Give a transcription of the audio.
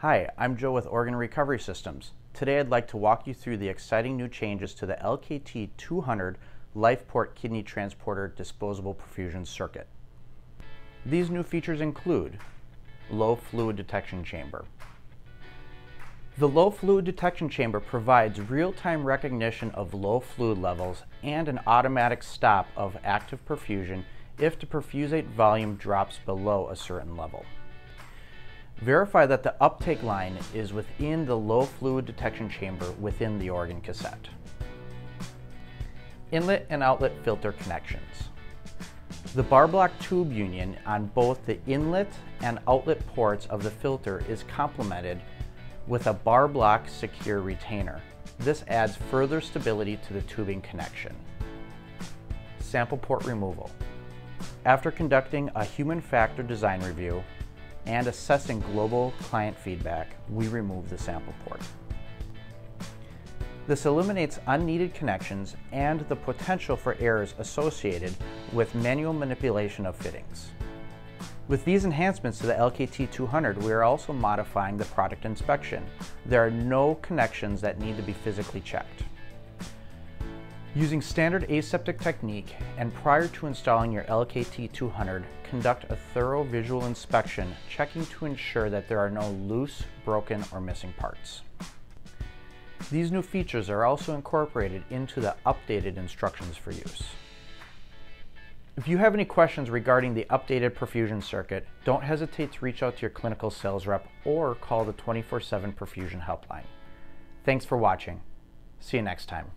Hi, I'm Joe with Organ Recovery Systems. Today I'd like to walk you through the exciting new changes to the LKT-200 LifePort Kidney Transporter Disposable Perfusion Circuit. These new features include low fluid detection chamber. The low fluid detection chamber provides real-time recognition of low fluid levels and an automatic stop of active perfusion if the perfusate volume drops below a certain level. Verify that the uptake line is within the low fluid detection chamber within the organ cassette. Inlet and outlet filter connections. The bar block tube union on both the inlet and outlet ports of the filter is complemented with a bar block secure retainer. This adds further stability to the tubing connection. Sample port removal. After conducting a human factor design review and assessing global client feedback, we remove the sample port. This eliminates unneeded connections and the potential for errors associated with manual manipulation of fittings. With these enhancements to the LKT-200, we are also modifying the product inspection. There are no connections that need to be physically checked. Using standard aseptic technique and prior to installing your LKT-200, conduct a thorough visual inspection, checking to ensure that there are no loose, broken, or missing parts. These new features are also incorporated into the updated instructions for use. If you have any questions regarding the updated perfusion circuit, don't hesitate to reach out to your clinical sales rep or call the 24/7 Perfusion Helpline. Thanks for watching. See you next time.